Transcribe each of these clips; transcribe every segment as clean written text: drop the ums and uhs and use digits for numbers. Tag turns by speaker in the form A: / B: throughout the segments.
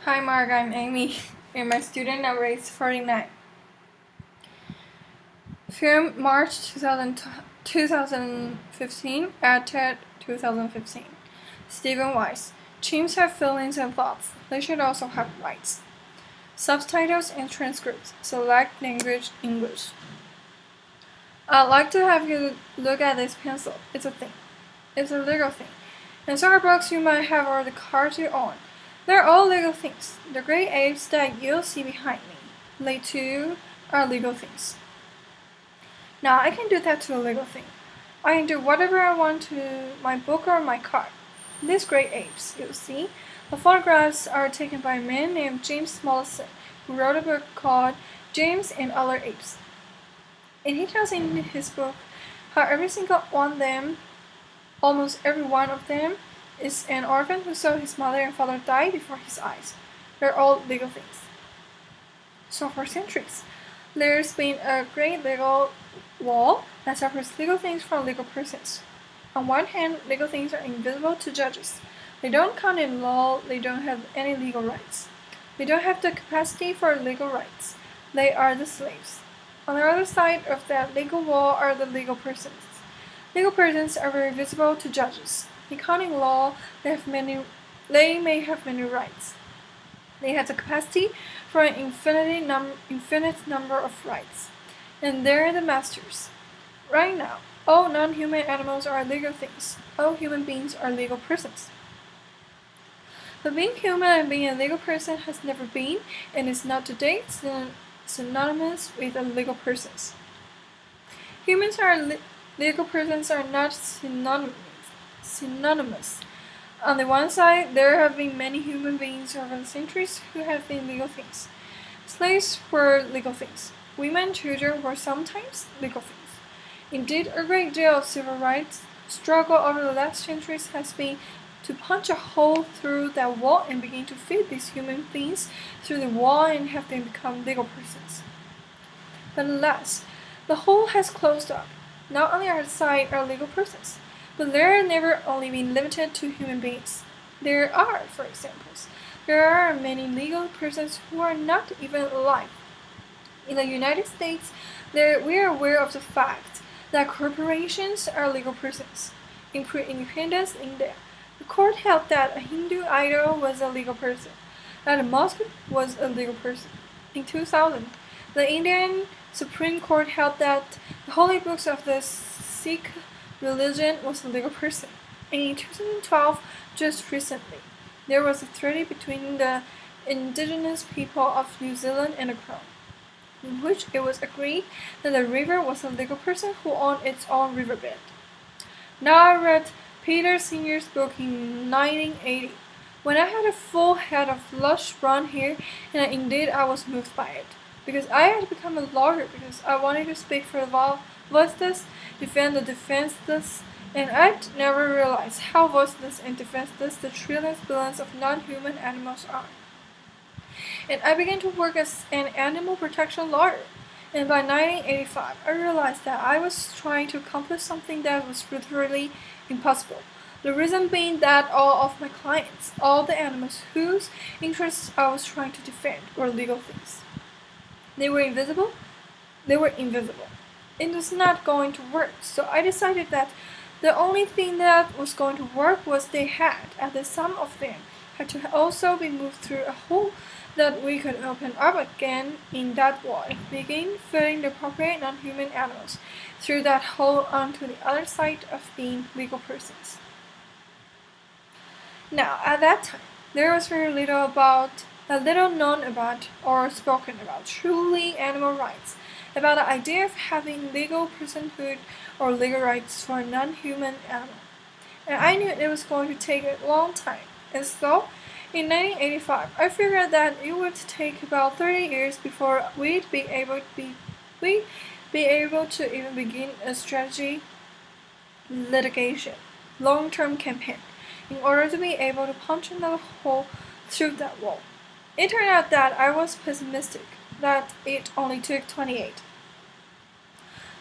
A: Hi Mark, I'm Amy, and my student number is 49. Film March 2015, edited 2015. Stephen Weiss. Chimps have feelings and thoughts. They should also have rights. Subtitles and transcripts. Select language English. I'd like to have you look at this pencil. It's a thing. It's a legal thing. In Starbucks you might have all the cars you own. They're all legal things. The great apes that you'll see behind me. They too are legal things. Now I can do that to a legal thing. I can do whatever I want to my book or my car. These great apes, you'll see, the photographs are taken by a man named James Mollison, who wrote a book called James and Other Apes. And he tells in his book how every single one of them, almost every one of them, is an orphan who saw his mother and father die before his eyes. They're all legal things. So for centuries, there's been a great legal wall that separates legal things from legal persons. On one hand, legal things are invisible to judges. They don't count in law, they don't have any legal rights. They don't have the capacity for legal rights. They are the slaves. On the other side of that legal wall are the legal persons. Legal persons are very visible to judges. In counting law, they may have many rights. They have the capacity for an infinite number of rights. And they're the masters. Right now, all non-human animals are legal things. All human beings are legal persons. But being human and being a legal person has never been, and is not today, synonymous with a legal persons. Humans are legal persons are not synonymous. On the one side, there have been many human beings over the centuries who have been legal things. Slaves were legal things. Women and children were sometimes legal things. Indeed, a great deal of civil rights struggle over the last centuries has been to punch a hole through that wall and begin to fit these human beings through the wall and have them become legal persons. But alas, the hole has closed up. Not on the other side are legal persons, but they are never only been limited to human beings. There are, for example, there are many legal persons who are not even alive. In the United States, we are aware of the fact that corporations are legal persons. In pre-independence India, the court held that a Hindu idol was a legal person, that a mosque was a legal person. In 2000, the Indian Supreme Court held that the holy books of the Sikh religion was a legal person. And in 2012, just recently, there was a treaty between the indigenous people of New Zealand and the Crown, in which it was agreed that the river was a legal person who owned its own riverbed. Now I read Peter Singer's book in 1980, when I had a full head of lush brown hair, and indeed I was moved by it, because I had become a lawyer because I wanted to speak for the voiceless, defend the defenseless, and I'd never realized how voiceless and defenseless the trillions billions of non-human animals are. And I began to work as an animal protection lawyer. And by 1985, I realized that I was trying to accomplish something that was literally impossible. The reason being that all of my clients, all the animals whose interests I was trying to defend, were legal things. They were invisible. It was not going to work, so I decided that the only thing that was going to work was they had, and the sum of them had to also be moved through a hole that we could open up again in that wall and begin fitting the appropriate non-human animals through that hole onto the other side of being legal persons. Now, at that time, there was very little known about or spoken about truly animal rights, about the idea of having legal personhood or legal rights for a non-human animal. And I knew it was going to take a long time, and so in 1985, I figured that it would take about 30 years before we'd be able to even begin a strategy litigation, long-term campaign, in order to be able to punch another hole through that wall. It turned out that I was pessimistic, that it only took 28.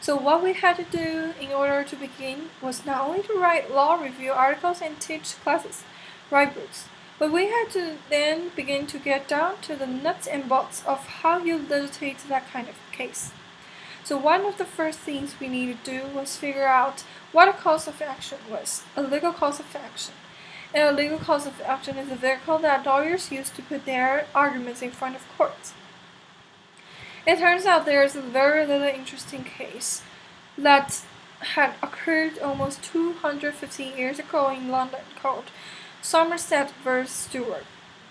A: So what we had to do in order to begin was not only to write law review articles and teach classes, write books. But we had to then begin to get down to the nuts and bolts of how you legislate that kind of case. So one of the first things we needed to do was figure out what a cause of action was, a legal cause of action. And a legal cause of action is a vehicle that lawyers use to put their arguments in front of courts. It turns out there is a very little interesting case that had occurred almost 250 years ago in London called Somerset v. Stewart,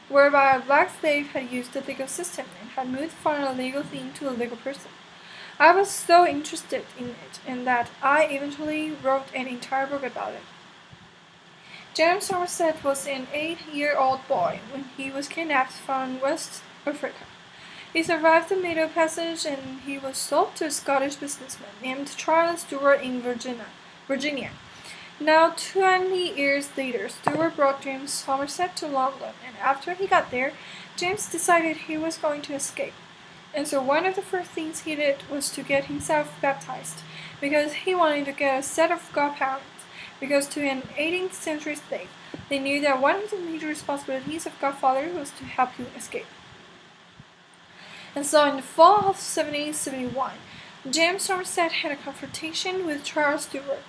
A: whereby a black slave had used the legal system and had moved from a legal thing to a legal person. I was so interested in it and that I eventually wrote an entire book about it. James Somerset was an 8-year-old boy when he was kidnapped from West Africa. He survived the Middle Passage and he was sold to a Scottish businessman named Charles Stewart in Virginia. Now, 20 years later, Stewart brought James Somerset to London, and after he got there, James decided he was going to escape. And so one of the first things he did was to get himself baptized, because he wanted to get a set of godparents, because to an 18th century slave, they knew that one of the major responsibilities of godfather was to help you escape. And so in the fall of 1771, James Somerset had a confrontation with Charles Stewart.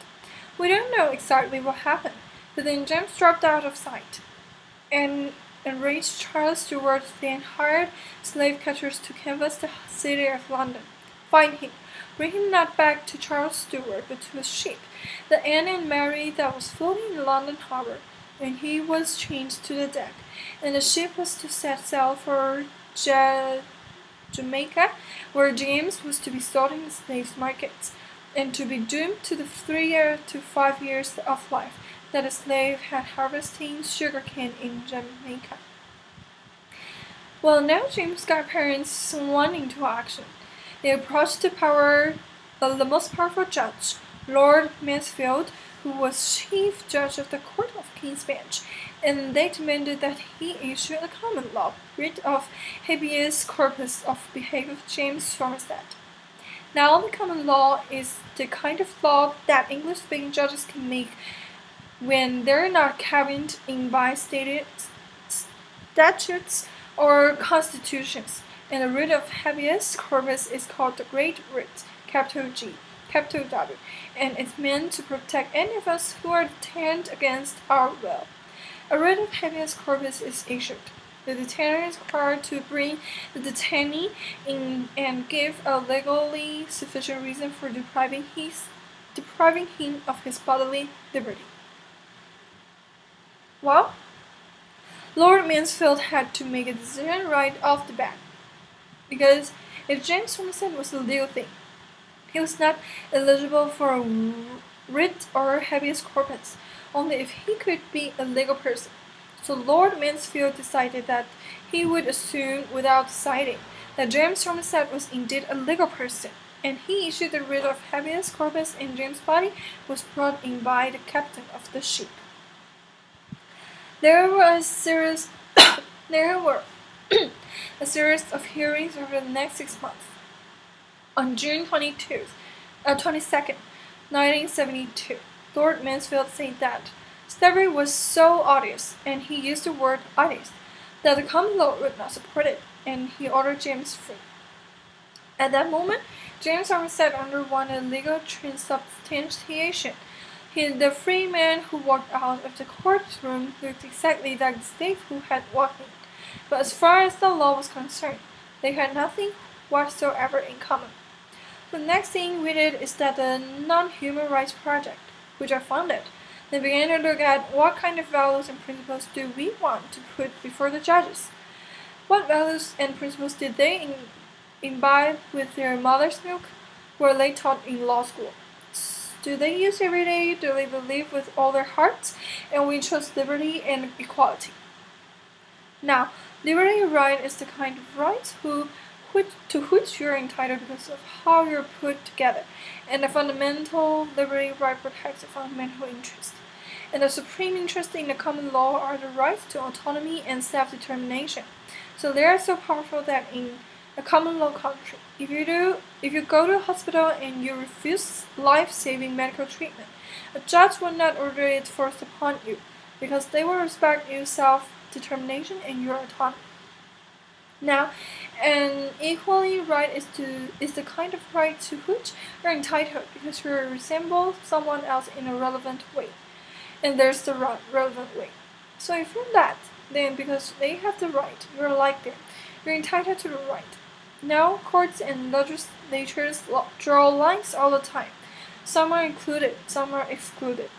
A: We don't know exactly what happened, but then James dropped out of sight. And enraged Charles Stewart then hired slave catchers to canvass the city of London, find him, bring him not back to Charles Stewart but to a ship, the Anne and Mary that was floating in London harbour, and he was chained to the deck, and the ship was to set sail for Jamaica, where James was to be sold in the slave markets, and to be doomed to the 3 to 5 years of life that a slave had harvesting sugarcane in Jamaica. Well, now James' godparents went into action. They approached the most powerful judge, Lord Mansfield, who was chief judge of the Court of King's Bench, and they demanded that he issue a common law writ of habeas corpus of behalf of James Somerset. Now, the common law is the kind of law that English-speaking judges can make when they're not cabined in by statutes or constitutions, and the writ of habeas corpus is called the Great Writ, capital G, capital W, and it's meant to protect any of us who are detained against our will. A writ of habeas corpus is issued. The detainer is required to bring the detainee in and give a legally sufficient reason for depriving him of his bodily liberty. Well, Lord Mansfield had to make a decision right off the bat, because if James Somerset was a legal thing, he was not eligible for a writ or habeas corpus, only if he could be a legal person. So Lord Mansfield decided that he would assume without deciding that James Somerset was indeed a legal person, and he issued the writ of habeas corpus, and James' body was brought in by the captain of the ship. There were a series of hearings over the next 6 months. On June 22nd, 1972, Lord Mansfield said that slavery was so odious, and he used the word odious, that the common law would not support it, and he ordered James free. At that moment, James Somerset underwent a legal transubstantiation. The free man who walked out of the courtroom looked exactly like the slave who had walked in, but as far as the law was concerned, they had nothing whatsoever in common. The next thing we did is that the Non-Human Rights Project, which I founded, they began to look at what kind of values and principles do we want to put before the judges. What values and principles did they imbibe with their mother's milk? Were they taught in law school? Do they use every day? Do they believe with all their hearts? And we chose liberty and equality. Now, liberty and right is the kind of rights to which you're entitled because of how you're put together, and the fundamental liberty right protects the fundamental interest. And the supreme interest in the common law are the rights to autonomy and self-determination. So they are so powerful that in a common law country, if you go to a hospital and you refuse life-saving medical treatment, a judge will not order it forced upon you, because they will respect your self-determination and your autonomy. Now, an equally right is the kind of right to which you're entitled because you resemble someone else in a relevant way, and there's the relevant way. So if you're that, then because they have the right, you're like them. You're entitled to the right. Now, courts and legislatures draw lines all the time. Some are included, some are excluded.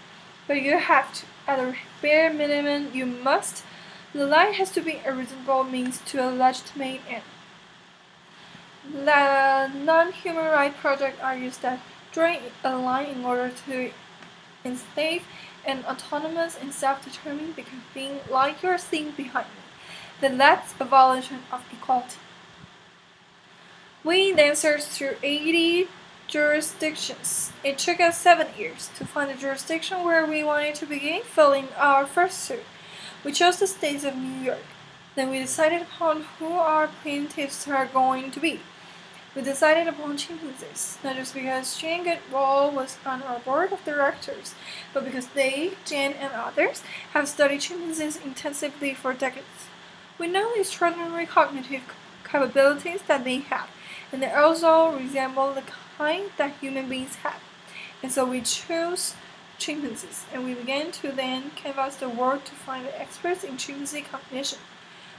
A: But you have to. At a bare minimum, you must. The line has to be a reasonable means to a legitimate end. The Non-Human Rights Project argues that drawing a line in order to enslave an autonomous and self-determined being like you're seeing behind me, then that's a violation of equality. We then searched through 80 jurisdictions. It took us 7 years to find the jurisdiction where we wanted to begin filling our first suit. We chose the state of New York. Then we decided upon who our plaintiffs are going to be. We decided upon chimpanzees, not just because Jane Goodall was on our board of directors, but because they, Jane, and others have studied chimpanzees intensively for decades. We know the extraordinary cognitive capabilities that they have, and they also resemble the kind that human beings have. And so we chose chimpanzees, and we began to then canvass the world to find the experts in chimpanzee cognition.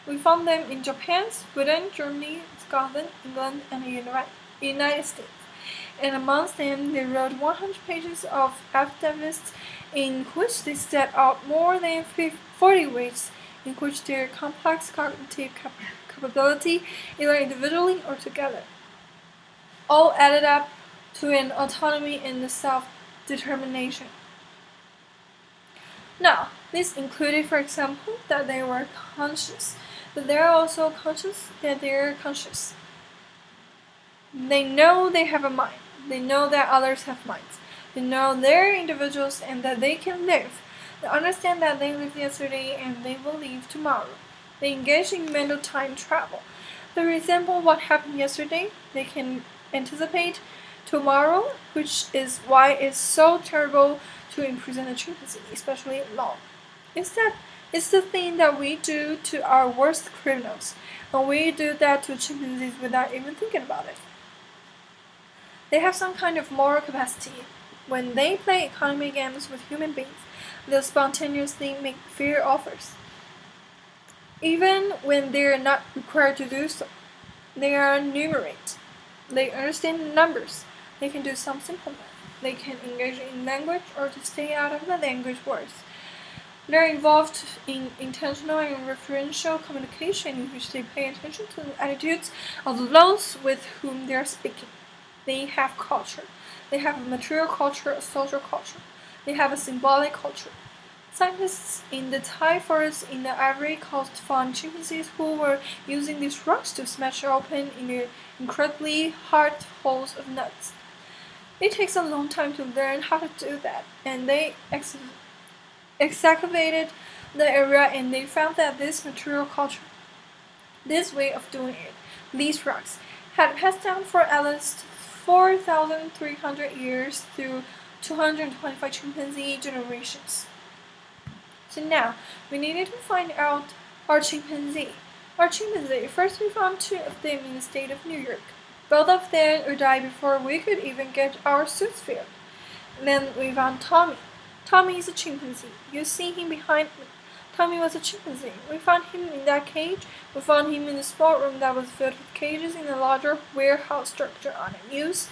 A: We found them in Japan, Sweden, Germany, Scotland, England, and the United States. And amongst them, they wrote 100 pages of affidavits in which they set out more than 40 ways in which their complex cognitive capability, either individually or together, all added up to an autonomy and the self-determination. Now, this included, for example, that they were conscious, but they are also conscious that they are conscious. They know they have a mind. They know that others have minds. They know they're individuals and that they can live. They understand that they lived yesterday and they will live tomorrow. They engage in mental time travel. They resemble what happened yesterday. They can anticipate tomorrow, which is why it's so terrible to imprison a chimpanzee, especially law. It's the thing that we do to our worst criminals, and we do that to chimpanzees without even thinking about it. They have some kind of moral capacity. When they play economy games with human beings, they'll spontaneously make fair offers, even when they are not required to do so. They are numerate. They understand numbers. They can do some simple math. They can engage in language or to stay out of the language words. They're involved in intentional and referential communication in which they pay attention to the attitudes of those with whom they are speaking. They have culture. They have a material culture, a social culture. They have a symbolic culture. Scientists in the Thai forest in the Ivory Coast found chimpanzees who were using these rocks to smash open in the incredibly hard holes of nuts. It takes a long time to learn how to do that, and they excavated the area and they found that this material culture, this way of doing it, these rocks, had passed down for at least 4,300 years through 225 chimpanzee generations. So now, we needed to find out our chimpanzee. First we found 2 of them in the state of New York. Both of them would die before we could even get our suits filled. Then we found Tommy. Tommy is a chimpanzee. You see him behind me. Tommy was a chimpanzee. We found him in that cage. We found him in a small room that was filled with cages in a larger warehouse structure on a used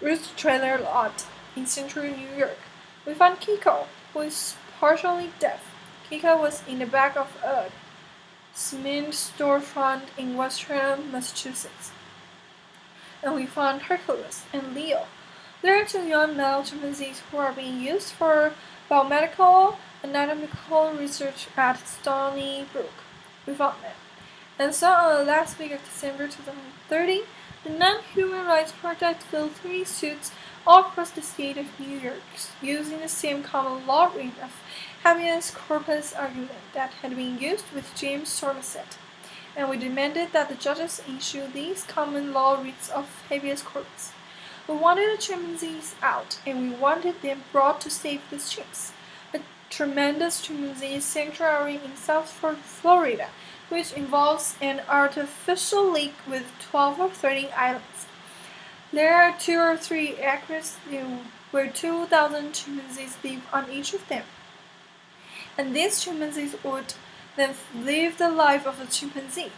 A: rooster trailer lot in central New York. We found Kiko, who is partially deaf. Kiko was in the back of a cement storefront in western Massachusetts. And we found Hercules and Leo. There are 2 young male chimpanzees who are being used for biomedical anatomical research at Stony Brook. We found them. And so on the last week of December 2030, the Non-Human Rights Project filled 3 suits all across the state of New York using the same common law writ of habeas corpus argument that had been used with James Somerset. And we demanded that the judges issue these common law writs of habeas corpus. We wanted the chimpanzees out, and we wanted them brought to save the chimps. But tremendous chimpanzee sanctuary in South Florida, which involves an artificial lake with 12 or 13 islands. There are 2 or 3 acres where 2,000 chimpanzees live on each of them. And these chimpanzees would then live the life of a chimpanzee,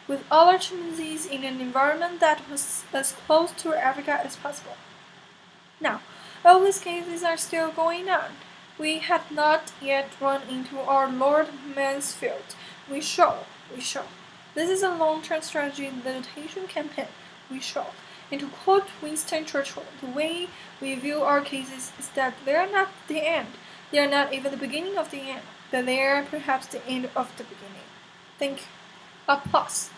A: with other chimpanzees in an environment that was as close to Africa as possible. Now, all these cases are still going on. We had not yet run into our Lord Mansfield. We shall. This is a long-term strategy litigation campaign. We shall. And to quote Winston Churchill, the way we view our cases is that they are not the end. They are not even the beginning of the end, but they are perhaps the end of the beginning. Thank you. Applause.